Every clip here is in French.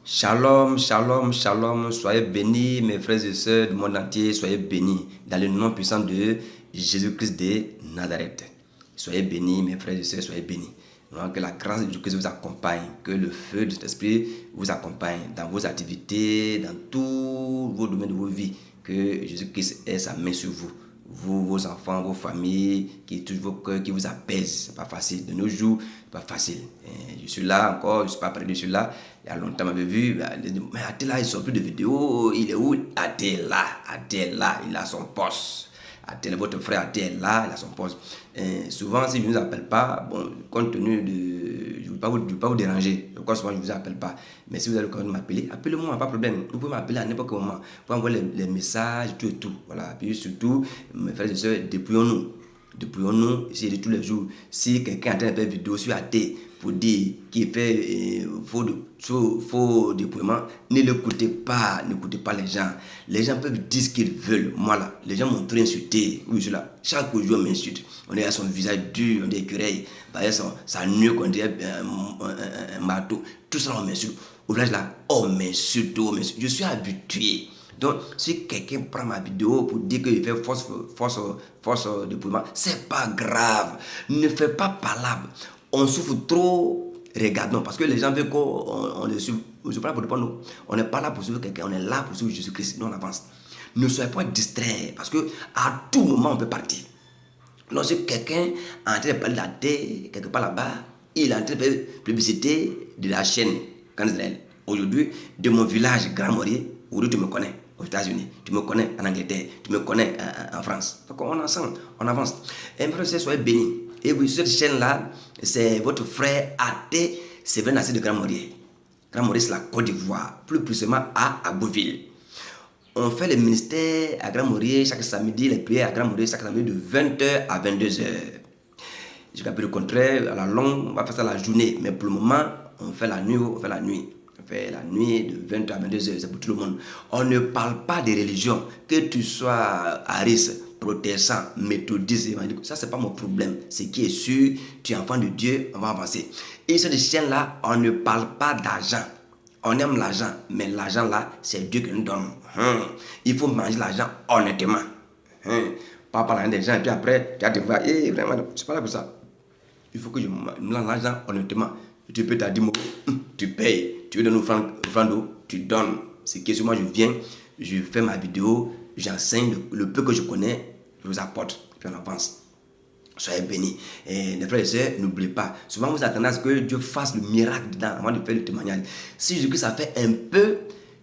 Shalom, shalom, shalom, soyez bénis mes frères et sœurs du monde entier, soyez bénis dans le nom puissant de Jésus-Christ de Nazareth. Soyez bénis mes frères et sœurs, soyez bénis. Que la grâce de Jésus-Christ vous accompagne, que le feu de cet esprit vous accompagne dans vos activités, dans tous vos domaines de vos vies, que Jésus-Christ ait sa main sur vous. Vous, vos enfants, vos familles, qui touchent vos cœurs, qui vous apaisent. C'est pas facile. De nos jours, c'est pas facile. Je suis là encore, je suis pas prêt, je suis là. Il y a longtemps, m'avait vu, mais Attila, il sort plus de vidéos. Il est où? Attila, il a son poste. Attila, votre frère Attila est là, il a son poste. Souvent, si je ne vous appelle pas, bon, compte tenu de. Je ne veux pas vous déranger. Pourquoi souvent je ne vous appelle pas? Mais si vous avez l'occasion de m'appeler, appelez-moi, pas de problème. Vous pouvez m'appeler à n'importe quel moment. Vous pouvez envoyer les messages, tout et tout. Voilà. Puis surtout, mes frères et sœurs, dépouillons-nous. Dépouillons-nous, j'ai dit tous les jours. Si quelqu'un est en train de faire une vidéo sur AT pour dire qu'il fait faux dépouillement, ne l'écoutez pas, n'écoutez pas les gens. Les gens peuvent dire ce qu'ils veulent. Moi là, les gens m'ont trop insulté. Oui, je suis là. Chaque jour, on m'insulte. On est à son visage dur, on est écureuil. Ça nuit qu'on dirait un marteau. Tout ça, on m'insulte. Au village là, on m'insulte. Je suis habitué. Donc, si quelqu'un prend ma vidéo pour dire qu'il fait force dépouillement, c'est pas grave. Ne fais pas palabre. On souffre trop, regardons, parce que les gens veulent qu'on le suive. On n'est pas là pour suivre quelqu'un, on est là pour suivre Jésus-Christ. Nous, on avance. Ne soyez pas distraits, parce que à tout moment, on peut partir. Donc, si quelqu'un est en train de parler de la terre, quelque part là-bas, il est en train de faire publicité de la chaîne Canal. Aujourd'hui, de mon village Grand Morier, aujourd'hui, tu me connais. Aux États-Unis, tu me connais en Angleterre, tu me connais en France. Donc on est ensemble, on avance. Et mes frères, soyez bénis. Et vous, cette chaîne-là, c'est votre frère Athé Séverin Nassé de Grand Morier. Grand Morier, c'est la Côte d'Ivoire, plus précisément à Agouville. On fait le ministère à Grand Morier chaque samedi, les prières à Grand Morier chaque samedi de 20h à 22h. Jusqu'à peu le contraire, à la longue, on va faire ça la journée. Mais pour le moment, on fait la nuit, on fait la nuit. Fait la nuit de 20h à 22h, c'est pour tout le monde. On ne parle pas de religion, que tu sois Aris, protestant, méthodiste, évangélique, ça c'est pas mon problème. Ce qui est sûr, tu es enfant de Dieu, on va avancer. Et sur ces chaînes-là, on ne parle pas d'argent. On aime l'argent, mais l'argent là, c'est Dieu qui nous donne. Il faut manger l'argent honnêtement. Pas parler des gens, et puis après, tu vas te voir, vraiment, c'est pas là pour ça. Il faut que je mange l'argent honnêtement. Tu peux t'as 10 mots, tu payes. Tu veux donner une offrande, tu donnes. C'est que moi je viens, je fais ma vidéo, j'enseigne le peu que je connais, je vous apporte, puis on avance. Soyez bénis. Et les frères et sœurs, n'oubliez pas. Souvent vous attendez à ce que Dieu fasse le miracle dedans avant de faire le témoignage. Si Jésus ça fait un peu,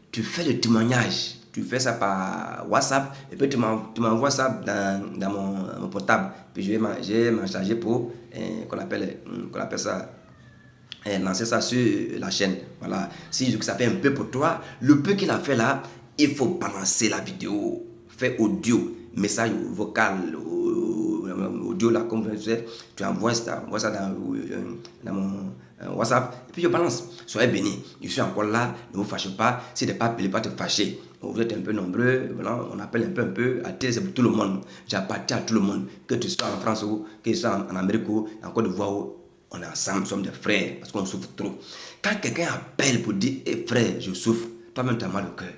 tu fais le témoignage. Tu fais ça par WhatsApp et puis tu m'envoies ça dans mon portable. Puis je vais m'en charger pour qu'on appelle ça. Lancer ça sur la chaîne. Voilà. Si ça fait un peu pour toi, le peu qu'il a fait là, il faut balancer la vidéo. Fais audio, message vocal, audio là, comme vous savez, tu envoies ça dans mon WhatsApp, et puis je balance. Soyez bénis. Je suis encore là, ne vous fâchez pas. Si tu n'es pas appelé, pas te fâcher. Vous êtes un peu nombreux, voilà, on appelle un peu, à terre, c'est pour tout le monde. J'appartiens à tout le monde. Que tu sois en France ou que tu sois en Amérique ou en Côte d'Ivoire, on est ensemble, nous sommes des frères, parce qu'on souffre trop. Quand quelqu'un appelle pour dire, frère, je souffre, toi-même tu as mal au cœur.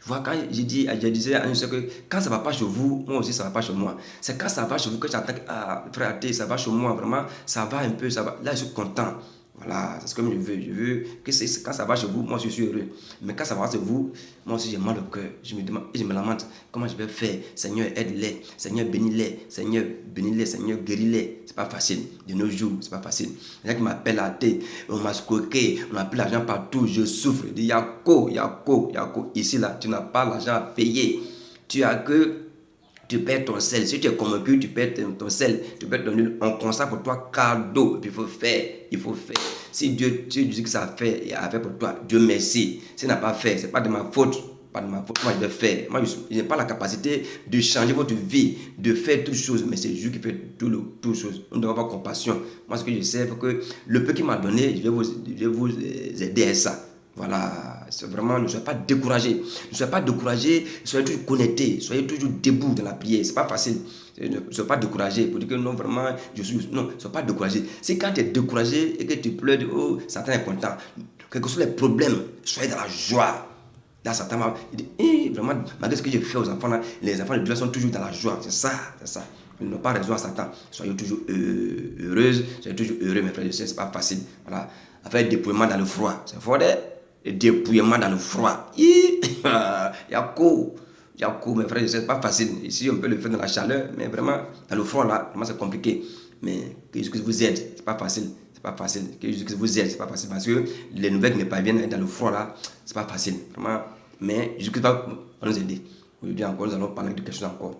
Tu vois, quand je disais à un seul que quand ça ne va pas chez vous, moi aussi ça ne va pas chez moi. C'est quand ça va chez vous que j'entends que, frère Athé, ça va chez moi, vraiment, ça va un peu, ça va. Là, je suis content. Voilà, c'est ce que je veux. Je veux que quand ça va chez vous, moi je suis heureux. Mais quand ça va chez vous, moi aussi j'ai mal au cœur. Je me demande, je me lamente, comment je vais faire? Seigneur, aide-les. Seigneur, bénis-les. Seigneur, bénis-les. Seigneur, guéris-les. C'est pas facile. De nos jours, c'est pas facile. Les gens qui m'appellent à thé, on m'a squoqué, on appelle l'argent partout, je souffre. Il dit, Yako. Ici, là, tu n'as pas l'argent à payer. Tu as que tu perds ton sel. Si tu es convaincu, tu perds ton sel. Tu perds ton huile. On consacre pour toi cadeau. Et puis il faut faire. Si Dieu dit que ça a fait pour toi, Dieu merci. S'il n'a pas fait, ce n'est pas de ma faute. Pas de ma faute. Moi, je vais faire. Moi, je n'ai pas la capacité de changer votre vie, de faire toutes choses. Mais c'est Dieu qui fait toutes choses. Nous devons avoir compassion. Moi, ce que je sais, c'est que le peu qu'il m'a donné, je vais vous aider à ça. Voilà, c'est vraiment, ne soyez pas découragés. Ne soyez pas découragés, soyez toujours connectés, soyez toujours debout dans la prière. C'est pas facile. Ne soyez pas découragés pour dire que non, vraiment, je suis. Non, ne soyez pas découragés. Si quand tu es découragé et que tu pleures, oh, Satan est content. quels que soient les problèmes, soyez dans la joie. Là, Satan va dire, vraiment, malgré ce que j'ai fait aux enfants, là, les enfants de Dieu sont toujours dans la joie. C'est ça, c'est ça. Ils n'ont pas raison à Satan. Soyez toujours heureuses, soyez toujours heureux, mes frères et sœurs, c'est pas facile. Voilà. Faire dépouillement dans le froid. C'est fort, le dépouillement dans le froid. Il y a court, mes frères et sœurs, c'est pas facile. Ici, on peut le faire dans la chaleur, mais vraiment, dans le froid, là, vraiment, c'est compliqué. Mais que Jésus-Christ vous aide, c'est pas facile. C'est pas facile. Que Jésus-Christ vous aide, c'est pas facile. Parce que les nouvelles qui me parviennent dans le froid, là, c'est pas facile. Vraiment. Mais Jésus-Christ va nous aider. Aujourd'hui encore, nous allons parler de quelque chose encore.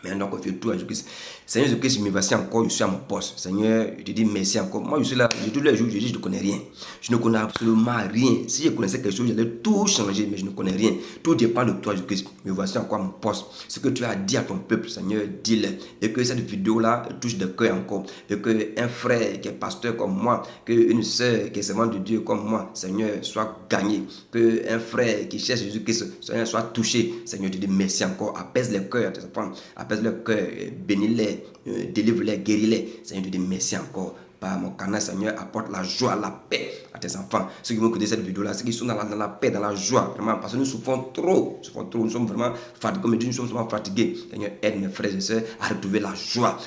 Mais donc, on fait tout à Jésus-Christ. Seigneur Jésus-Christ, me voici encore, je suis à mon poste. Seigneur, je te dis merci encore. Moi, je suis là, tous les jours, je dis, je ne connais rien. Je ne connais absolument rien. Si je connaissais quelque chose, j'allais tout changer, mais je ne connais rien. Tout dépend de toi, Jésus-Christ. Me voici encore à mon poste. Ce que tu as dit à ton peuple, Seigneur, dis-le. Et que cette vidéo-là touche de cœur encore. Et qu'un frère qui est pasteur comme moi, qu'une soeur qui est servante de Dieu comme moi, Seigneur, soit gagné. Qu'un frère qui cherche Jésus-Christ, Seigneur, soit touché. Seigneur, je te dis merci encore. Apaise les cœurs de tes enfants. Apaise leur cœur, bénis-les, délivre-les, guéris-les. Seigneur, je te dis merci encore. Par mon canal, Seigneur, apporte la joie, la paix à tes enfants. Ceux qui vont écouter cette vidéo-là, ceux qui sont dans la paix, dans la joie, vraiment, parce que nous souffrons trop. Nous sommes vraiment fatigués, comme nous sommes vraiment fatigués. Seigneur, aide mes frères et sœurs à retrouver la joie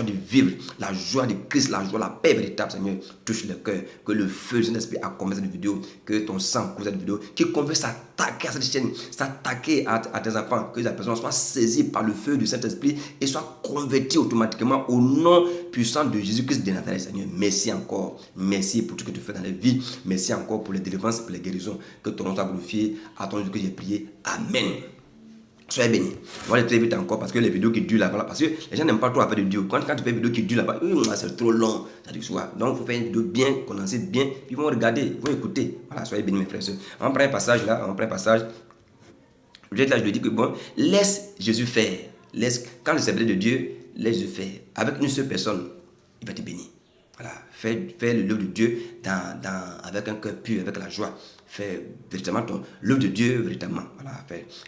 de vivre, la joie de Christ, la joie, la paix véritable, Seigneur. Touche le cœur, que le feu du Saint-Esprit a convaincu cette vidéo, que ton sang couvre cette vidéo, qui convainc s'attaquer à cette chaîne, s'attaquer à tes enfants, que la personne soit saisie par le feu du Saint-Esprit et soit convertie automatiquement au nom puissant de Jésus-Christ de Nazareth, Seigneur. Merci encore. Merci pour tout ce que tu fais dans la vie. Merci encore pour les délivrances, pour les guérisons. Que ton nom soit glorifié. À ton Dieu que j'ai prié. Amen. Soyez bénis. On va aller très vite encore parce que les vidéos qui durent là-bas, parce que les gens n'aiment pas trop la paix de Dieu. Quand tu fais une vidéo qui dure là-bas, c'est trop long. Ça dit soit. Donc il faut faire une vidéo bien, condensée bien. Puis ils vont regarder, ils vont écouter. Voilà, soyez bénis mes frères et sœurs. On prend un passage là, on prend un passage. Là, je lui dis que bon, laisse Jésus faire. Quand le serviteur de Dieu, laisse Jésus faire. Avec une seule personne, il va te bénir. Voilà, fais le l'œuvre de Dieu avec un cœur pur, avec la joie. Fais véritablement l'œuvre de Dieu, véritablement. Voilà,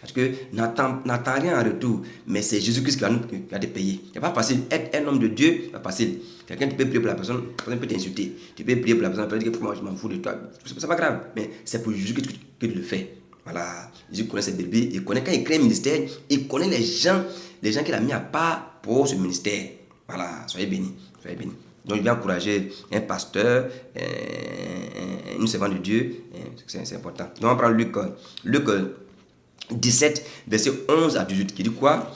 parce que n'attends rien en retour, mais c'est Jésus-Christ qui va te payer. C'est pas facile. Être un homme de Dieu, c'est pas facile. Quelqu'un qui peut prier pour la personne peut t'insulter. Tu peux prier pour la personne, peut dire que moi je m'en fous de toi. C'est pas grave, mais c'est pour Jésus-Christ que tu le fais. Voilà, Jésus connaît ses bébés, il connaît quand il crée un ministère, il connaît les gens qu'il a mis à part pour ce ministère. Voilà, soyez bénis, soyez bénis. Donc, je vais encourager un pasteur, une servante de Dieu. C'est important. Donc, on prend Luc 17, verset 11 à 18, qui dit quoi?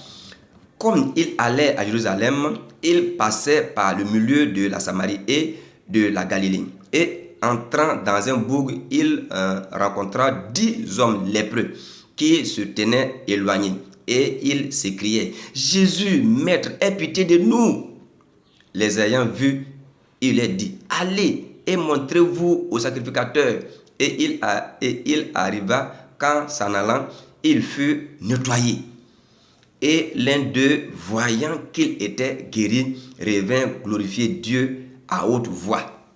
Comme il allait à Jérusalem, il passait par le milieu de la Samarie et de la Galilée. Et entrant dans un bourg, il rencontra 10 hommes lépreux qui se tenaient éloignés. Et il s'écriait: Jésus, Maître, aie pitié de nous. Les ayant vus, il leur dit: allez et montrez-vous au sacrificateur. Et il arriva, quand s'en allant, il fut nettoyé. Et l'un d'eux, voyant qu'il était guéri, revint glorifier Dieu à haute voix.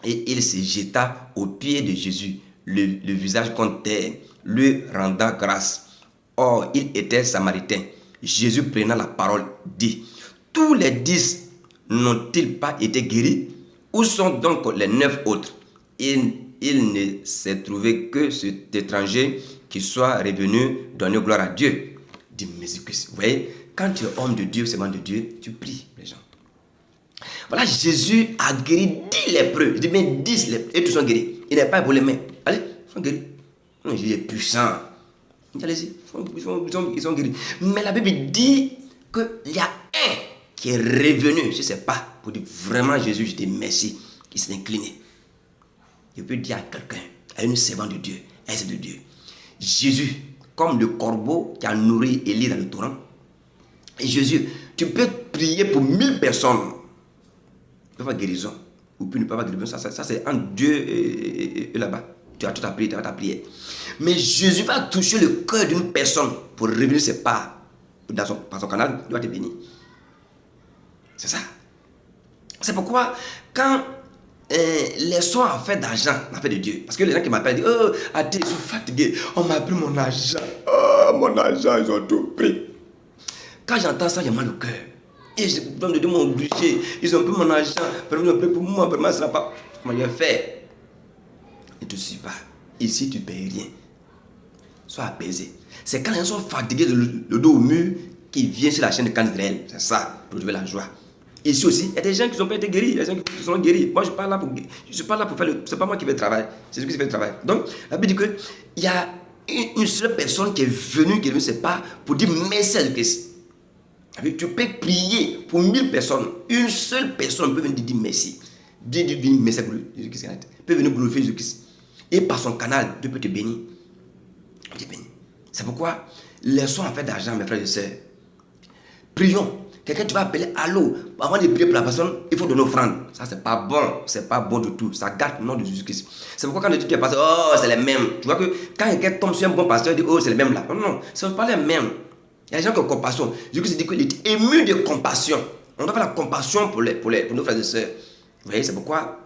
Et il se jeta aux pieds de Jésus, le visage contre terre, lui rendant grâce. Or, il était samaritain. Jésus, prenant la parole, dit: tous les 10 n'ont-ils pas été guéris? Où sont donc les 9 autres? Il ne s'est trouvé que cet étranger qui soit revenu donner gloire à Dieu. Dis, mais vous voyez, quand tu es homme de Dieu, servant de Dieu, tu pries les gens. Voilà, Jésus a guéri 10 lépreux. Je dis, mais 10 lépreux, et tous sont guéris. Il n'a pas volé les mains. Allez, ils sont guéris. Non, il est puissant. Allez-y, ils sont guéris. Mais la Bible dit qu'il y a un qui est revenu, je ne sais pas, pour dire vraiment Jésus, je te remercie, qui s'est incliné. Je peux dire à quelqu'un, à une servante de Dieu, à un de Dieu, Jésus, comme le corbeau qui a nourri Élie dans le torrent, et Jésus, tu peux prier pour 1000 personnes, tu peux faire guérison, ou puis ne pas faire guérison, ça c'est entre Dieu et là-bas, tu as tout à prier, tu as ta prière. Mais Jésus va toucher le cœur d'une personne pour revenir ses parts par son canal, il doit te bénir. C'est ça. C'est pourquoi quand les soins en fait d'argent, en fait de Dieu, parce que les gens qui m'appellent disent: oh, Adé, je suis fatigué, on m'a pris mon argent. Oh, mon argent, ils ont tout pris. Quand j'entends ça, j'ai mal au cœur. Et les hommes de Dieu m'ont obligé, ils ont pris mon argent, vraiment, ils ont pris pour moi, vraiment, ça n'a pas. Comment je vais faire? te suis pas. Ici, tu ne payes rien. Sois apaisé. C'est quand les gens sont fatigués de le dos au mur qu'ils viennent sur la chaîne de Cannes Israël. C'est ça, pour trouver la joie. Ici aussi, il y a des gens qui n'ont pas été guéris, il y a des gens qui sont guéris. Moi, je ne suis pas là pour faire c'est pas moi qui fais le travail, c'est lui qui fait le travail. Donc, la Bible dit qu'il y a une seule personne qui est venue, c'est pas pour dire merci à Christ. Tu peux prier pour 1000 personnes. Une seule personne peut venir dire merci. Dire merci à Jésus-Christ. Peut venir glorifier Jésus-Christ. Et par son canal, Dieu peut te bénir. C'est pourquoi, laissons en fait d'argent, mes frères et sœurs. Prions. Quelqu'un, tu vas appeler allô. Avant de prier pour la personne, il faut donner offrande. Ça, c'est pas bon. C'est pas bon du tout. Ça gâte le nom de Jésus-Christ. C'est pourquoi quand tu dis pasteur, oh, c'est les mêmes. Tu vois que quand quelqu'un tombe sur un bon pasteur, il dit, oh, c'est les mêmes là. Non, non, ce ne sont pas les mêmes. Il y a des gens qui ont compassion. Jésus-Christ dit qu'il est ému de compassion. On doit faire la compassion pour nos frères et sœurs. Vous voyez, c'est pourquoi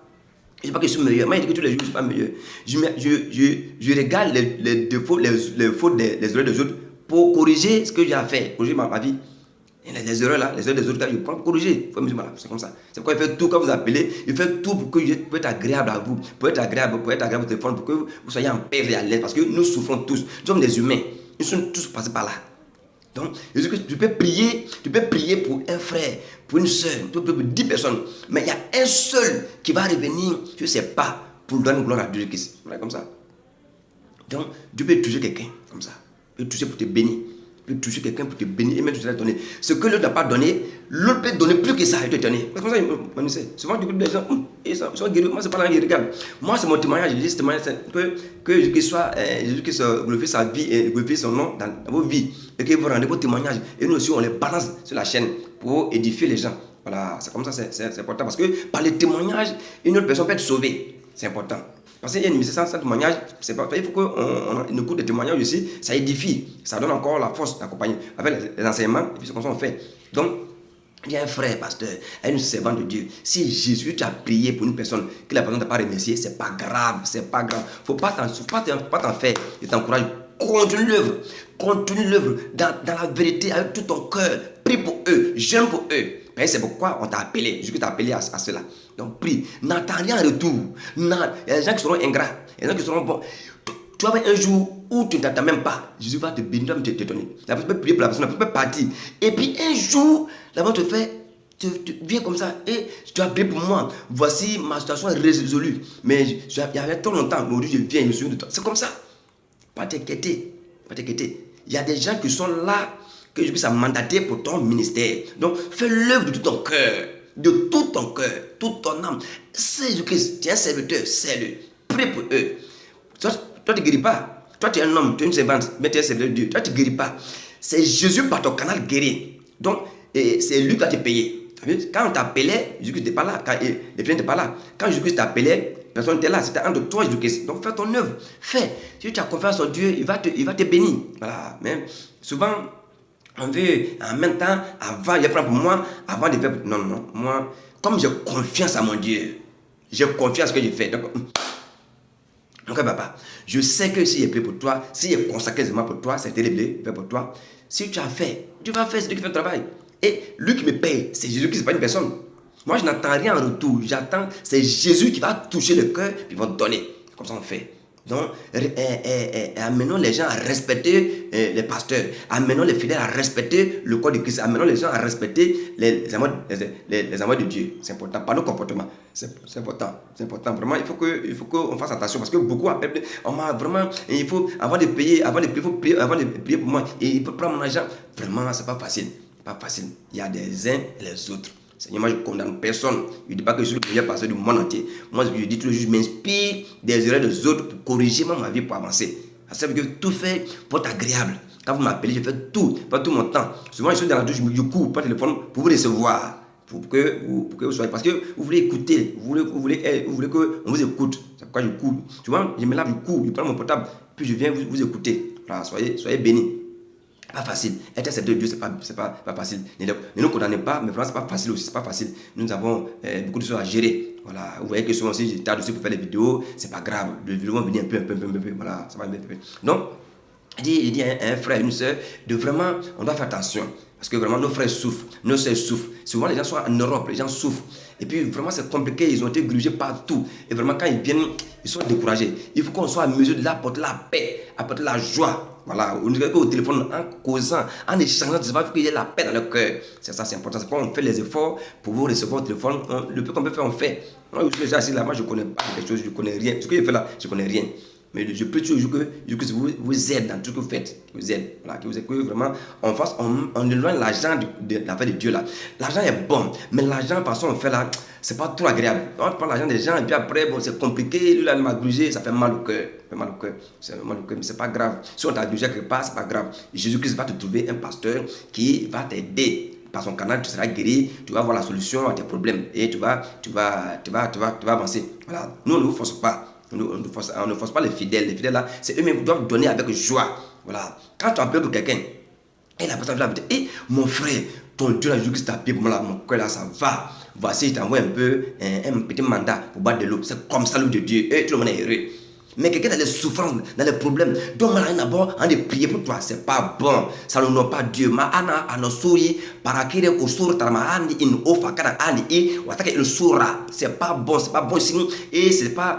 je ne dis pas que je suis meilleur. Moi, il dit que tous les jours, je ne suis pas meilleur. Je regarde les défauts, les fautes, les erreurs des autres pour corriger ce que j'ai à faire, corriger ma vie. Et les erreurs là, les erreurs des autres, je prends pour corriger. C'est comme ça. C'est pourquoi il fait tout quand vous appelez. Il fait tout pour que je puisse être agréable à vous, pour être agréable au téléphone, pour que vous soyez en paix et à l'aise. Parce que nous souffrons tous. Nous sommes des humains. Nous sommes tous passés par là. Donc, tu peux prier pour un frère, pour une soeur, pour 10 personnes. Mais il y a un seul qui va revenir sur ses pas pour donner gloire à Dieu Christ. Voilà, comme ça. Donc, Dieu peut toucher quelqu'un comme ça. Il peut toucher pour te bénir. Il peut toucher quelqu'un pour te bénir et même te donner. Ce que l'autre n'a pas donné, l'autre peut donner plus que ça et te donner. C'est comme ça, souvent, du coup, les gens, ils sont guéris. Moi, c'est pas là qu'ils regardent. Moi, c'est mon témoignage. Je dis ce témoignage, que Jésus-Christ glorifie sa vie et glorifie son nom dans vos vies. Et que vous rendez vos témoignages. Et nous aussi, on les balance sur la chaîne pour édifier les gens. Voilà, c'est comme ça, c'est important. Parce que par les témoignages, une autre personne peut être sauvée. C'est important. Parce qu'il y a une mission sans témoignage, c'est pas. Il faut qu'on écoute des témoignages aussi, ça édifie, ça donne encore la force d'accompagner avec les enseignements, et puis c'est comme ça on fait. Donc, il y a un frère pasteur, une servante de Dieu. Si Jésus t'a prié pour une personne que la personne ne t'a pas remercié, c'est pas grave, c'est pas grave. Faut pas t'en faire. Je t'encourage, continue l'œuvre dans la vérité avec tout ton cœur. Prie pour eux, jeûne pour eux. C'est pourquoi on t'a appelé. Jésus t'a appelé à cela. Donc prie. N'attends rien en retour. Il y a des gens qui seront ingrats. Il y a des gens qui seront bons. Tu vas avoir un jour où tu ne t'attends même pas. Jésus va te bénir, te donner. La personne peut prier pour la personne, la personne peut partir. Et puis un jour, la personne te fait, tu viens comme ça. Et tu as prié pour moi. Voici ma situation est résolue. Mais il y avait trop longtemps. Aujourd'hui, je viens, je me souviens de toi. C'est comme ça. Pas t'inquiéter. Il y a des gens qui sont là que je puisse mandater pour ton ministère. Donc, fais l'œuvre de tout ton cœur, toute ton âme. C'est Jésus-Christ, tu es un serviteur, c'est-le. Prie pour eux. Toi, tu ne guéris pas. Toi, tu es un homme, tu es une servante, mais tu es un serviteur de Dieu. Toi, tu ne guéris pas. C'est Jésus par ton canal guéri. Donc, c'est lui qui va te payer. Quand on t'appelait, Jésus-Christ n'était pas là. Quand les filles n'étaient pas là. Quand Jésus-Christ t'appelait, personne n'était là. C'était entre toi et Jésus-Christ. Donc, fais ton œuvre. Fais. Si tu as confiance en Dieu, il va te bénir. Voilà. Mais souvent, on veut en même temps, avant, il prend pour moi, avant de faire. Non. Moi, comme j'ai confiance à mon Dieu, j'ai confiance à ce que je fais. Donc, papa, je sais que si j'ai prié pour toi, si j'ai consacré des mois pour toi, c'est élevé, fait pour toi. Si tu as fait, tu vas faire, c'est lui qui fait le travail. Et lui qui me paye, c'est Jésus qui, c'est pas une personne. Moi, je n'attends rien en retour. J'attends, c'est Jésus qui va toucher le cœur, puis il va te donner. Comme ça, on fait. Donc, amenons les gens à respecter les pasteurs, amenons les fidèles à respecter le corps de Christ, amenons les gens à respecter les amours de Dieu. C'est important, pas nos comportements. C'est important. Vraiment, il faut qu'on fasse attention parce que beaucoup appellent, vraiment, il faut, avant de prier pour moi, et il faut prendre mon argent. Vraiment, c'est pas facile. Il y a des uns et les autres. Seigneur, moi je ne condamne personne. Je ne dis pas que je suis le meilleur pasteur du monde entier. Moi je dis tous les jours, je m'inspire des erreurs des autres pour corriger ma vie, pour avancer. Ça veut dire que tout fait pour être agréable. Quand vous m'appelez, je fais tout mon temps. Souvent je suis dans la douche, je cours par téléphone pour vous recevoir. Pour que vous soyez. Parce que vous voulez écouter, vous voulez qu'on vous écoute. C'est pourquoi je cours. Tu vois, je me lave, je cours, je prends mon portable, puis je viens vous écouter. Voilà, soyez bénis. Pas facile. Être un serviteur de Dieu, c'est pas facile. Ne nous condamnez pas, mais vraiment, c'est pas facile aussi. C'est pas facile. Nous avons beaucoup de choses à gérer. Voilà. Vous voyez que souvent, si je tarde aussi pour faire des vidéos, c'est pas grave. Les vidéos vont venir un peu. Voilà, ça va venir un peu. Donc, il dit à un frère, une soeur, de vraiment, on doit faire attention. Parce que vraiment, nos frères souffrent, nos sœurs souffrent. Souvent, les gens sont en Europe, les gens souffrent. Et puis, vraiment, c'est compliqué. Ils ont été grugés partout. Et vraiment, quand ils viennent, ils sont découragés. Il faut qu'on soit en mesure d'apporter la paix, apporter la joie. Voilà, au téléphone, en causant, en échangeant, il faut qu'il y ait la paix dans le cœur. C'est ça, c'est important. C'est pourquoi on fait les efforts pour vous recevoir au téléphone. Le peu qu'on peut faire, on fait. Moi, je suis assis là, moi, je ne connais pas quelque chose, je ne connais rien. Ce que je fais là, je ne connais rien. Mais je prie toujours que vous aide dans tout ce que vous faites. Que vous aide. Voilà, que vous aide, que vraiment, on éloigne l'argent de l'affaire de Dieu là. L'argent est bon, mais l'argent, par on fait là, c'est pas trop agréable. On prend l'argent des gens et puis après, bon, c'est compliqué. Lui là, il m'a grugé, ça fait mal au cœur. Ça fait mal au cœur. C'est mal au cœur, mais c'est pas grave. Si on t'a grugé quelque part, c'est pas grave. Jésus-Christ va te trouver un pasteur qui va t'aider. Par son canal, tu seras guéri, tu vas avoir la solution à tes problèmes et tu vas avancer. Voilà. Nous, on ne vous force pas. On ne force pas les fidèles. Les fidèles là, c'est eux-mêmes qui doivent donner avec joie. Voilà. Quand tu appelles pour quelqu'un, et la personne va dire, hey, mon frère, ton Dieu là, Jésus-Christ t'a appelé pour moi là, mon cœur là, ça va. Voici, je t'envoie un peu un petit mandat pour boire de l'eau. C'est comme ça l'eau de Dieu. Et tout le monde est heureux. Mais quelqu'un dans les souffrances, dans les problèmes, donc on d'abord en de prier pour toi, c'est pas bon, ça n'honore pas Dieu. Ma ana anosuri parakire usur taramahani in ofa kana ani et wataka il sura, c'est pas bon sinon et c'est pas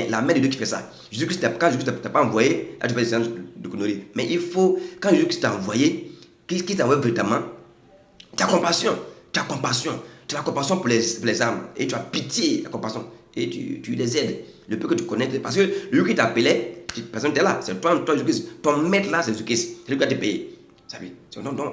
la mère de Dieu qui fait ça. Jésus-Christ quand Jésus-Christ t'a pas envoyé, là tu fais des séances de conneries. Mais il faut quand Jésus-Christ t'a envoyé, qu'il t'a envoyé véritablement, tu as compassion, tu as la compassion pour les âmes et tu as pitié, la compassion et tu les aides. Le peu que tu connais, parce que lui qui t'appelait, personne n'était là, c'est toi Jésus-Christ. Ton maître là, c'est Jésus-Christ. C'est lui qui a te payé.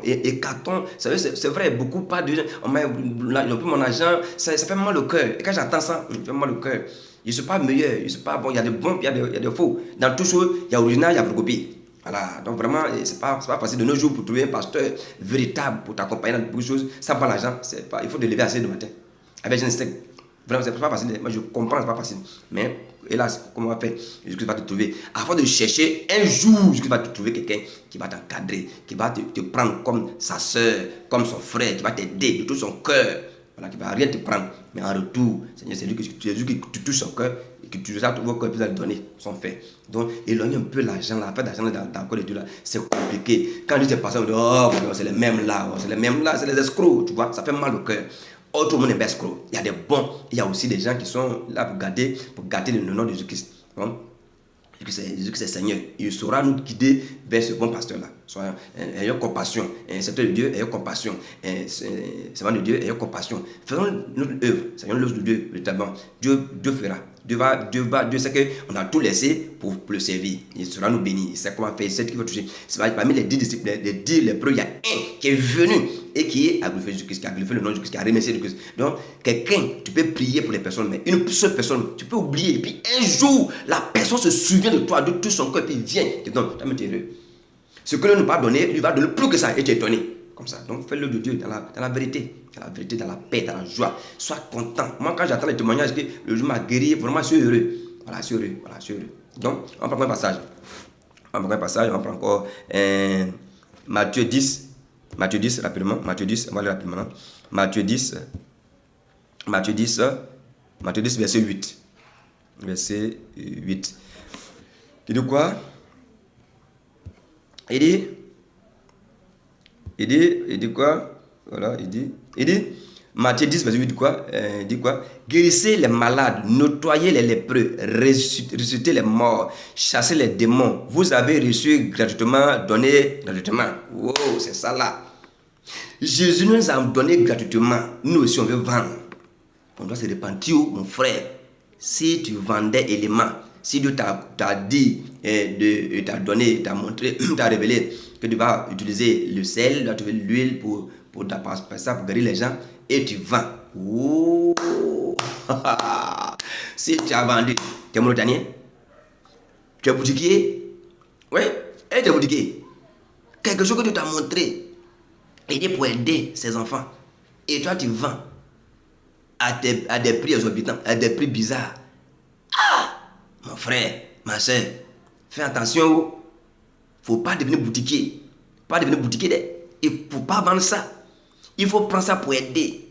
Et carton, c'est vrai, beaucoup pas de gens, ils ont pris mon argent, ça fait mal au cœur. Et quand j'entends ça, ça fait mal au cœur. Je ne suis pas meilleur, je ne suis pas bon, il y a des bons, il y a des faux. Dans tout chose, il y a original, il y a photocopie. Voilà, donc vraiment, c'est pas facile de nos jours pour trouver un pasteur véritable pour t'accompagner dans beaucoup de choses. Ça prend l'argent, il faut te lever à 6 h du matin. Avec un steak. Vraiment, c'est pas facile. Moi, je comprends, c'est pas facile. Mais, hélas, comment on va faire? Jésus-Christ va te trouver. Avant de chercher, un jour, Jésus-Christ va te trouver quelqu'un qui va t'encadrer, qui va te prendre comme sa soeur, comme son frère, qui va t'aider de tout son cœur. Voilà, qui va rien te prendre. Mais en retour, Seigneur, c'est Jésus qui te touche son cœur et que tu vas vos cœurs puis le donner son fait. Donc, éloigne un peu l'argent, la fait d'argent dans le corps de Dieu là, c'est compliqué. Quand je dis passé, on dit, oh, c'est les mêmes là, c'est les escrocs, tu vois, ça fait mal au cœur. Tout le monde est escroc. Il y a des bons, il y a aussi des gens qui sont là pour gâter le nom de Jésus-Christ. Donc, Jésus-Christ est Seigneur. Il saura nous guider vers ce bon pasteur-là. Ayons compassion. Serviteur de Dieu, ayons compassion. Servant de Dieu, ayons compassion. Faisons notre œuvre. Seigneur l'œuvre de Dieu, véritablement. Dieu fera. Dieu sait qu'on a tout laissé pour le servir. Il sera nous béni. Il sait comment faire. Il sait qu'il va toucher. Parmi les 10 disciples, les 10 lépreux, il y a un qui est venu et qui a glorifié Jésus-Christ, qui a glorifié le nom de Jésus-Christ, qui a remercié Jésus-Christ. Donc, quelqu'un, tu peux prier pour les personnes, mais une seule personne, tu peux oublier. Et puis, un jour, la personne se souvient de toi, de tout son cœur, et puis vient. Et donc, tu es heureux. Ce que Dieu ne peut pas donner, lui va donner plus que ça, et tu es étonné. Comme ça. Donc, fais-le de Dieu dans la vérité. Dans la vérité, dans la paix, dans la joie. Sois content. Moi, quand j'attends les témoignages que le Dieu m'a guéri, vraiment, je suis heureux. Voilà, je suis heureux. Donc, on prend un passage. On va prendre encore Matthieu 10, rapidement. Matthieu 10, on va aller rapidement. Matthieu 10, verset 8. Verset 8. Il dit quoi? Il dit quoi? Voilà, il dit, Matthieu 10, verset 8, quoi? Il dit quoi? Guérissez les malades, nettoyez les lépreux, ressuscitez les morts, chassez les démons. Vous avez reçu gratuitement, donné gratuitement. Wow, c'est ça là. Jésus nous a donné gratuitement. Nous aussi, on veut vendre. On doit se repentir, mon frère. Si tu vendais éléments, si Dieu t'a dit, t'a donné, t'a montré, t'a révélé que tu vas utiliser le sel, tu vas utiliser l'huile pour guérir les gens, et tu vends. Oh. Si tu as vendu, tu es Mauritanien, tu es boutiquier, oui, et tu es boutiquier. Quelque chose que Dieu t'a montré, aider pour aider ses enfants, et toi tu vends à des prix exorbitants, à des prix bizarres. Ah, mon frère, ma soeur, fais attention. Il ne faut pas devenir boutiquier. Il ne faut pas vendre ça. Il faut prendre ça pour aider.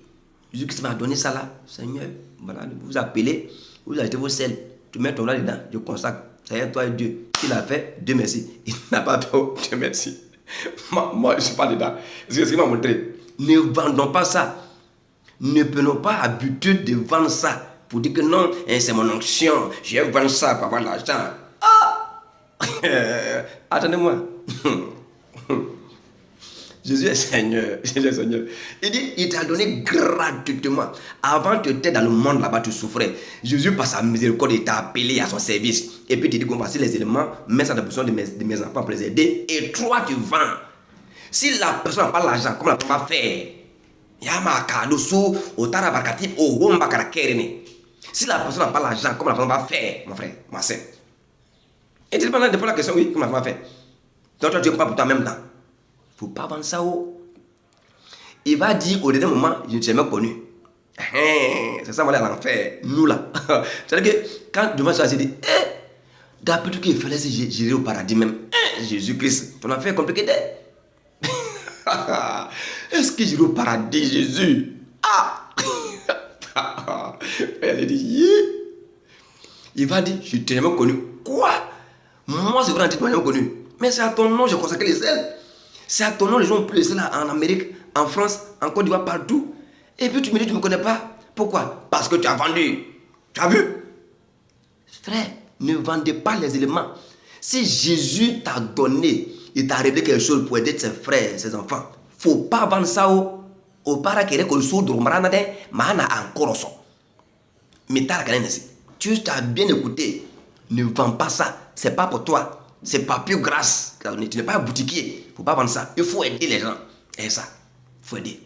Jésus-Christ m'a donné ça là. Seigneur, voilà, vous appelez, vous achetez vos sels, tu mets ton là dedans, je consacre. Seigneur, toi et Dieu. Il a fait, Dieu merci. Il n'a pas fait, Dieu merci. Moi, je ne suis pas dedans. C'est ce qu'il m'a montré. Ne vendons pas ça. Ne prenons pas habitude de vendre ça. Pour dire que non, c'est mon onction. Je vais vendre ça pour avoir de l'argent. Ah! Attendez-moi. Jésus est Seigneur. Jésus est Seigneur. Il dit, il t'a donné gratuitement. Avant que tu étais dans le monde là-bas, tu souffrais. Jésus, par sa miséricorde, il t'a appelé à son service. Et puis, il te dit, voici les éléments, mets ça à la position de mes enfants pour les aider. Et toi, tu vends. Si la personne n'a pas l'argent, comment la personne va faire? Si la personne n'a pas l'argent, comment la personne va faire, mon frère, ma soeur? Et tu te poses la question, oui, comment la personne va faire? Donc, toi, tu ne pas pour toi-même temps. Il ne faut pas vendre ça. Il va dire au dernier moment, je ne t'ai jamais connu. C'est ça, on va aller à l'enfer. Nous là. C'est-à-dire que quand demain ça, j'ai dit, d'après tout qu'il fallait, j'irai au paradis même. Jésus-Christ, ton affaire est compliquée. Est-ce que j'irai au paradis, Jésus? J'ai dit, il va dire, je ne t'ai jamais connu. Quoi? Moi, c'est vrai, tu ne m'as jamais connu. Mais c'est à ton nom, j'ai consacré les ailes. C'est à ton nom, les gens ont pris les ailes en Amérique, en France, en Côte d'Ivoire, partout. Et puis tu me dis, tu ne me connais pas. Pourquoi? Parce que tu as vendu. Tu as vu? Frère, ne vendez pas les éléments. Si Jésus t'a donné, il t'a révélé quelque chose pour aider ses frères, ses enfants, il ne faut pas vendre ça au paraquet que le sou de Romarana, mana encore son. Mais tu t'as bien écouté. Ne vends pas ça. C'est pas pour toi. C'est pas plus grâce. Tu n'es pas un boutiquier. Il ne faut pas vendre ça. Il faut aider les gens. Et ça, il faut aider.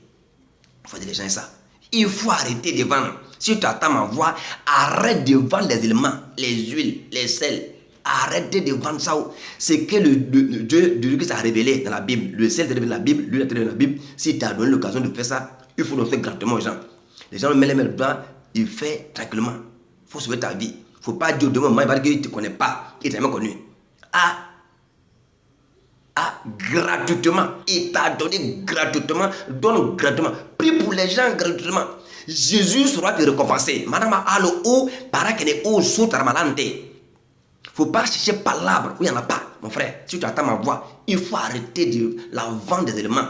Il faut aider les gens et ça. Il faut arrêter de vendre. Si tu attends ma voix, arrête de vendre les éléments, les huiles, les sels. Arrêtez de vendre ça. C'est que le Dieu qui a révélé dans la Bible. Le sel est révélé dans la Bible, l'huile est révélée dans la Bible. Si tu as donné l'occasion de faire ça, il faut le faire gratuitement aux gens. Les gens mettent les mains dedans, ils font tranquillement. Il faut sauver ta vie. Il ne faut pas dire demain, il va dire qu'il ne te connaît pas. Il t'a jamais connu. Gratuitement. Il t'a donné gratuitement. Donne gratuitement. Prie pour les gens gratuitement. Jésus sera te récompenser. Madame Allo ou para que ne ou sous tarmalante. Faut pas chercher palabre où il n'y en a pas, mon frère. Si tu attends ma voix, il faut arrêter de la vendre des éléments.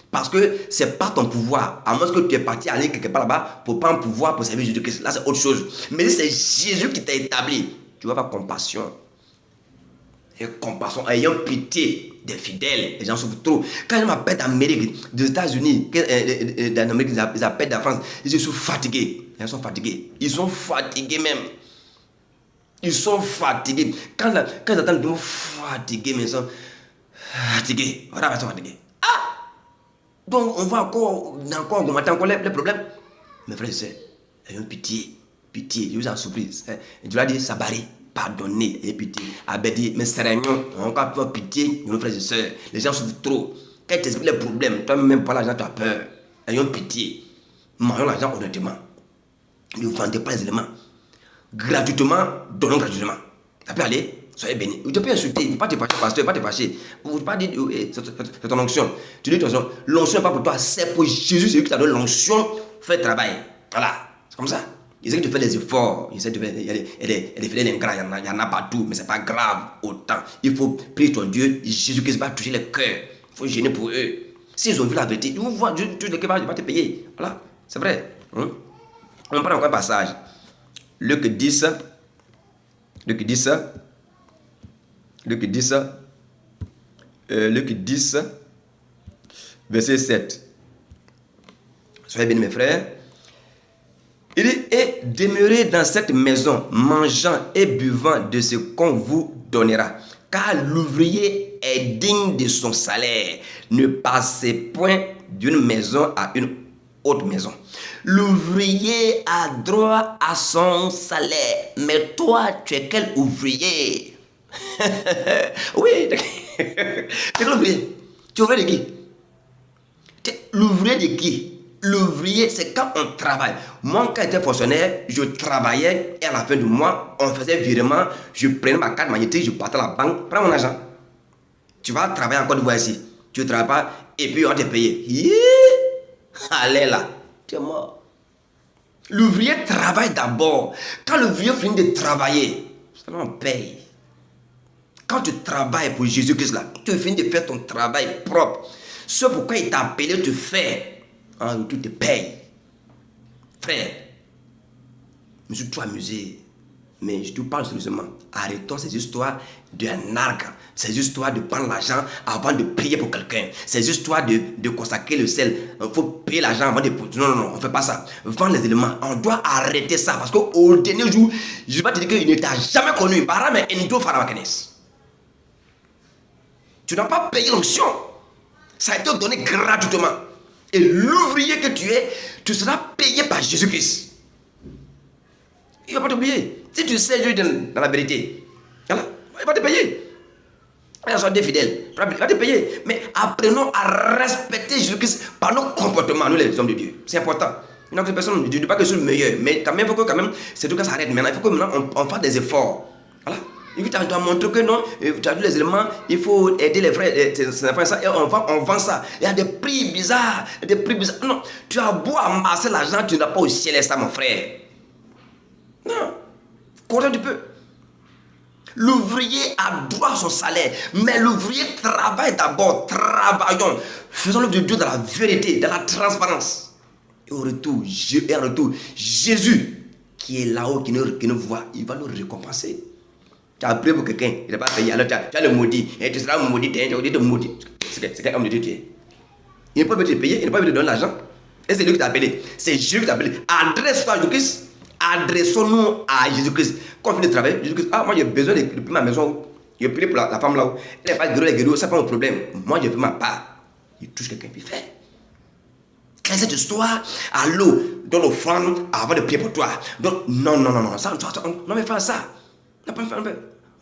Parce que ce n'est pas ton pouvoir. À moins que tu es parti aller quelque part là-bas pour prendre pouvoir pour servir Jésus-Christ. Là, c'est autre chose. Mais c'est Jésus qui t'a établi. Tu vas avoir compassion. Et compassion, ayant pitié des fidèles. Les gens souffrent trop. Quand ils m'appellent d'Amérique, des États-Unis, d'Amérique, ils appellent de la France, ils sont fatigués. Ils sont fatigués. Ils sont fatigués même. Ils sont fatigués. Quand ils attendent de nous fatigués, mais ils sont fatigués. Voilà, ils sont fatigués. Donc, on va encore augmenter encore les problèmes. Mes frères et sœurs, ayons pitié. Pitié, je vous en supplie. Je dois dire, Sabari. Pardonnez et pitié. Abedi, mais sérieux, on va faire pitié, nos frères et sœurs. Les gens souffrent trop. Quand tu expliques les problèmes, toi-même pas l'argent, tu as peur. Ayons pitié. Marions l'argent honnêtement. Ne vendez pas les éléments. Gratuitement, donnons gratuitement. Ça peut aller, soyez bénis. Tu peux insulter, il ne faut pas te fâcher, pasteur, il ne faut pas te fâcher. Il ne faut pas dire, c'est ton onction. Tu dis, l'onction n'est pas pour toi, c'est pour Jésus, c'est lui qui t'a donné l'onction, fais le travail. Voilà, c'est comme ça. Ils essaient de faire des efforts, il y a des fidèles ingrats, il y en a partout, mais ce n'est pas grave autant. Il faut prier ton Dieu, Jésus-Christ va toucher les cœurs. Il faut gêner pour eux. S'ils ont vu la vérité, ils vont voir Dieu, le cœur va te payer. Voilà, c'est vrai. On prend encore un passage. Luc 10, verset 7. Soyez bénis mes frères. Il dit, et demeurez dans cette maison, mangeant et buvant de ce qu'on vous donnera. Car l'ouvrier est digne de son salaire. Ne passez point d'une maison à une autre maison. L'ouvrier a droit à son salaire. Mais toi, tu es quel ouvrier? Oui, tu es quel ouvrier? Tu es ouvrier de qui? L'ouvrier de qui? L'ouvrier, c'est quand on travaille. Moi, quand j'étais fonctionnaire, je travaillais et à la fin du mois, on faisait virement. Je prenais ma carte magnétique, je partais à la banque, prends mon argent. Tu vas travailler encore de voir ici. Tu ne travailles pas et puis on va te payer. Allez là, tu es mort. L'ouvrier travaille d'abord. Quand l'ouvrier finit de travailler, on paye. Quand tu travailles pour Jésus-Christ là, tu finis de faire ton travail propre. Ce pourquoi il t'a appelé, tu fais. En retour, tu te payes. Frère, je me suis trop amusé. Mais je te parle sérieusement. Arrêtons ces histoires d'un arc. Ces histoires de prendre l'argent avant de prier pour quelqu'un. Ces histoires de consacrer le sel. Il faut payer l'argent avant de... Non, on ne fait pas ça. Vendre les éléments. On doit arrêter ça. Parce qu'au dernier jour, je vais te dire qu'il ne t'a jamais connu. Tu n'as pas payé l'onction. Ça a été donné gratuitement. Et l'ouvrier que tu es, tu seras payé par Jésus-Christ. Il ne va pas t'oublier. Si tu sais Dieu dans la vérité, voilà, il va te payer. Il va être fidèle. Il va te payer. Mais apprenons à respecter Jésus-Christ par nos comportements, nous les hommes de Dieu. C'est important. Une autre personne, je ne dis pas que je suis le meilleur, mais quand même, il faut que c'est tout cas ça arrête. Maintenant, il faut que maintenant on fasse des efforts. Voilà. Et puis tu dois montrer que non, tu as vu les éléments, il faut aider les frères, ça, et on vend ça. Il y a des prix bizarres, Non, tu as beau amasser l'argent, tu n'as pas au ciel ça, mon frère. Non. Comment tu peux? L'ouvrier a droit à son salaire, mais l'ouvrier travaille d'abord. Travaillons. Faisons l'œuvre de Dieu dans la vérité, dans la transparence. Et au retour, Jésus, qui est là-haut, qui nous voit, il va nous récompenser. Tu as prié pour quelqu'un, il n'a pas payé, alors tu as le maudit, et tu seras maudit, tu as dit maudit. C'est quel homme de Dieu tu es? Il n'est pas obligé de te payer, il n'est pas obligé de te donner l'argent. Et c'est lui qui t'a appelé. C'est Jésus qui t'a appelé. Adresse-toi à Jésus-Christ. Adressons-nous à Jésus-Christ. Quand on finit de travailler, Jésus-Christ, moi j'ai besoin de payer ma maison. Je prie pour la femme là-haut. Elle n'est pas guérie, c'est pas mon problème. Moi j'ai fait ma part. Il touche quelqu'un, puis il fait. Quelle est cette histoire? Allô, donne l'offrande avant de prier pour toi. Donc, non. Ça, non, mais fais ça. Non,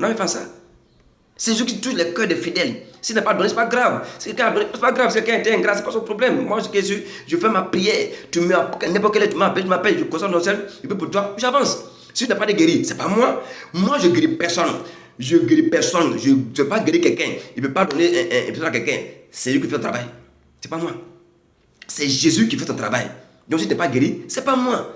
mais fais ça. C'est Jésus qui touche le cœur des fidèles. S'il n'a pas donné, c'est pas grave. C'est pas grave. Si quelqu'un était ingrat, c'est pas son problème. Moi, je fais ma prière. Tu n'importe quelle heure, tu m'appelles, je concentre dans le ciel, je peux pour toi, j'avance. Si tu n'as pas de guéri, c'est pas moi. Moi, je guéris personne. Je ne peux pas guérir quelqu'un. Il ne peut pas donner un peu à quelqu'un. C'est lui qui fait le travail. C'est pas moi. C'est Jésus qui fait ton travail. Donc, si tu n'es pas guéri, c'est pas moi.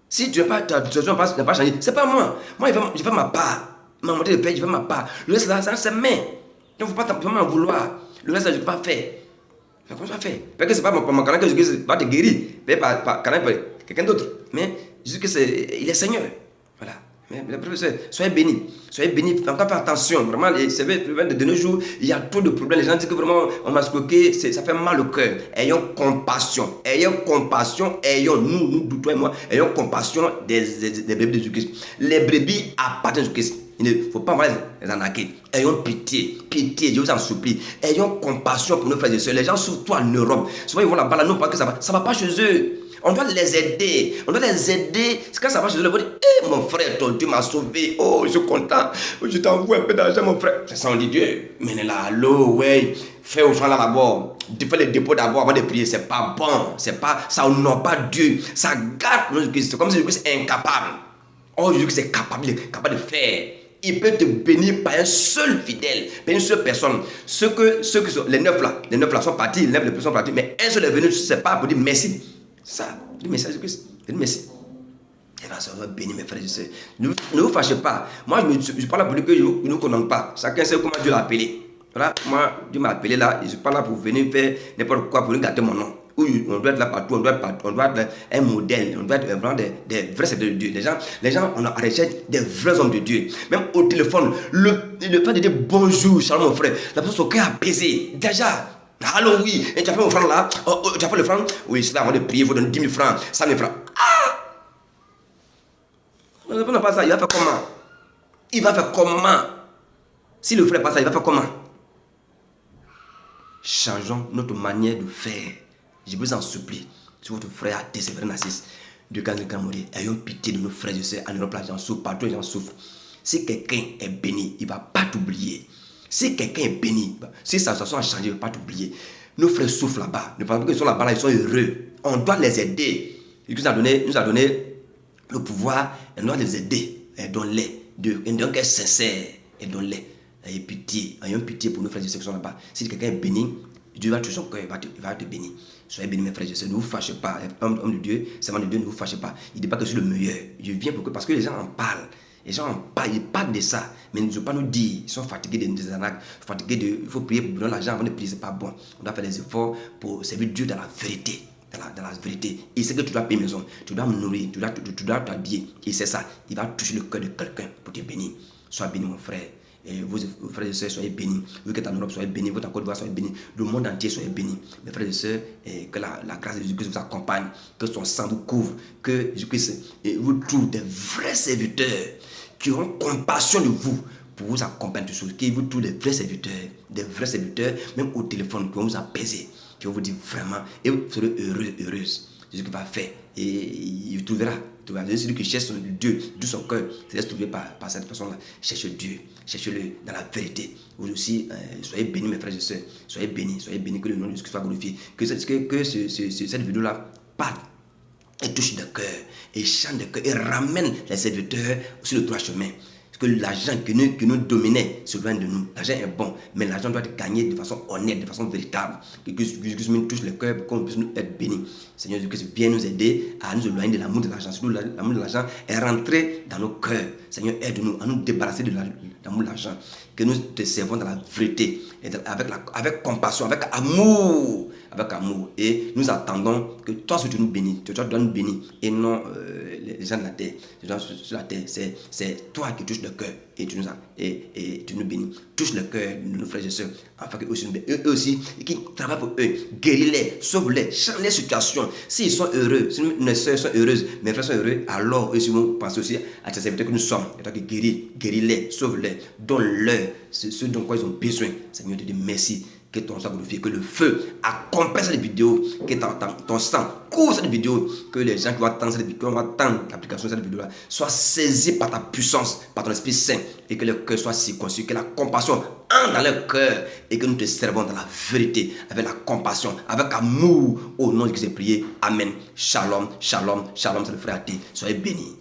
Si tu n'as pas changé, c'est pas moi. Moi, je fais ma part. Ma montée de paix, je fais ma part. Le reste là, ça c'est main. Donc, il ne faut pas m'en vouloir. Le reste là, je ne peux pas faire. Je ne peux pas faire. Parce que ce n'est pas mon canal que Jésus va te guérir. Mais par quelqu'un d'autre. Mais Jésus, il est Seigneur. Voilà. Mais, soyez bénis. Soyez bénis. Encore faire attention. Vraiment, c'est vrai, de nos jours, il y a trop de problèmes. Les gens disent que vraiment, on m'a squoqué, ça fait mal au cœur. Ayons compassion. Nous, toi et moi, ayons compassion des brebis de Jésus-Christ. Les brebis appartiennent à Jésus-Christ. Il ne faut pas les arnaquer. Ayons pitié, je vous en supplie. Ayons compassion pour nos frères et sœurs. Les gens, surtout en Europe, souvent ils vont là-bas, là, nous, parce que ça va pas chez eux. On doit les aider. Quand ça va chez eux, ils vont dire, mon frère, ton Dieu m'a sauvé. Oh, je suis content. Je t'envoie un peu d'argent, mon frère. C'est ça, on dit Dieu. Mais là, allô, ouais. Fais au fond là d'abord. Fais les dépôts d'abord avant de prier. C'est pas bon. Ça honore pas Dieu. Ça gâte notre Christ. C'est comme si le Christ est incapable. Oh, Jésus est capable de faire. Il peut te bénir par un seul fidèle, par une seule personne. Ceux qui sont, les neuf là sont partis, les 9 personnes sont partis, mais un seul est venu, c'est pas pour dire merci. Ça, dis merci à Jésus-Christ. Dis merci. Et bien, ça va bénir mes frères et sœurs. Ne vous fâchez pas. Moi, je parle pour dire que je ne vous condamne pas. Chacun sait comment Dieu l'a appelé. Voilà, moi, Dieu m'a appelé là, je ne suis pas là pour venir faire n'importe quoi pour gâter mon nom. On doit être là partout, on doit être un modèle, on doit être vraiment des vrais serviteurs de Dieu. Les gens, on a arrêté des vrais hommes de Dieu. Même au téléphone, le fait de dire bonjour, shalom mon frère, la personne son cœur apaisé. Déjà, allô oui, et tu as fait mon franc là, tu as fait le franc, oui, c'est là, avant de prier, il faut donner 10 000 francs, 100 000 francs. On n'a pas ça, il va faire comment? Si le frère passe ça, il va faire comment? Changeons notre manière de faire. Je vous en supplie, si votre frère a désévré Narcisse, de quand mourir, ayons pitié de nos frères et sœurs en Europe, les gens souffrent, partout les gens souffrent. Si quelqu'un est béni, il ne va pas t'oublier. Si quelqu'un est béni, si sa situation a changé, il ne va pas t'oublier. Nos frères souffrent là-bas. Ne pensez pas qu'ils sont là-bas, ils sont heureux. On doit les aider. Il nous a donné le pouvoir, on doit les aider. Aidons-les. Donc, être sincère, aidons-les. Ayez pitié pour nos frères et sœurs qui sont là-bas. Si quelqu'un est béni, Dieu va toucher son cœur, il va te bénir. Soyez bénis mes frères et sœurs, ne vous fâchez pas. Homme de Dieu, servant de Dieu, ne vous fâchez pas. Il ne dit pas que je suis le meilleur. Je viens parce que les gens en parlent. Les gens ils parlent de ça, mais ils ne veulent pas nous dire. Ils sont fatigués des arnaques, fatigués de. Il faut prier pour donner l'argent avant de prier, c'est pas bon. On doit faire des efforts pour servir Dieu dans la vérité. Dans la vérité. Il sait que tu dois payer maison, tu dois me nourrir, tu dois t'habiller. Il sait ça. Il va toucher le cœur de quelqu'un pour te bénir. Sois béni, mon frère. Et vos frères et sœurs, soyez bénis. Vous qui êtes en Europe, soyez bénis. Vous qui êtes en Côte d'Ivoire, soyez bénis. Le monde entier, soyez bénis. Mes frères et sœurs, que la grâce de Jésus-Christ vous accompagne, que son sang vous couvre, que Jésus-Christ vous trouve des vrais serviteurs qui auront compassion de vous pour vous accompagner toutes choses, qui vous trouvent des vrais serviteurs, même au téléphone, qui vont vous apaiser, qui vont vous dire vraiment, et vous serez heureux, heureuse. C'est ce qu'il va faire. Et il trouvera. Celui qui cherche Dieu de son cœur, se laisse trouver par cette personne-là. Cherchez Dieu, cherchez-le dans la vérité. Vous aussi, soyez bénis, mes frères et sœurs. Soyez bénis, que le nom de Jésus soit glorifié. Que cette vidéo-là parte et touche le cœur, et chante le cœur, et ramène les serviteurs sur le droit chemin. Parce que l'argent qui nous dominait se loin de nous. L'argent est bon, mais l'argent doit être gagné de façon honnête, de façon véritable. Que Jésus nous touche le cœur pour qu'on puisse nous être bénis. Seigneur Jésus, viens nous aider à nous éloigner de l'amour de l'argent. Surtout l'amour de l'argent est rentré dans nos cœurs. Seigneur, aide-nous à nous débarrasser de l'amour de l'argent. Que nous te servons dans la vérité, et avec compassion, avec amour. Et nous attendons que toi, tu nous bénis, que toi, tu dois nous bénir, et non les gens de la terre. Les gens sur la terre, c'est toi qui touches le cœur, et tu nous bénis. Touche le cœur de nos frères et sœurs, afin qu'eux aussi, qui travaillent pour eux, guéris-les, sauve-les, change les situations. S'ils sont heureux, si nos sœurs sont heureuses, mes frères sont heureux, alors eux aussi vont penser aussi à ces serviteurs que nous sommes. Et toi qui guéris-les, sauve-les, donne-leur ce dont quoi ils ont besoin. Seigneur, te dis merci. Que ton sang glorifie, que le feu accompagne cette vidéo, que ton sang couvre cette vidéo, que les gens qui vont attendre cette vidéo, qui vont attendre l'application de cette vidéo-là, soient saisis par ta puissance, par ton Esprit Saint, et que leur cœur soit circoncis, que la compassion entre dans leur cœur, et que nous te servons dans la vérité, avec la compassion, avec amour, au nom de Jésus prié. Amen. Shalom, shalom, shalom, c'est le frère Athée. Soyez bénis.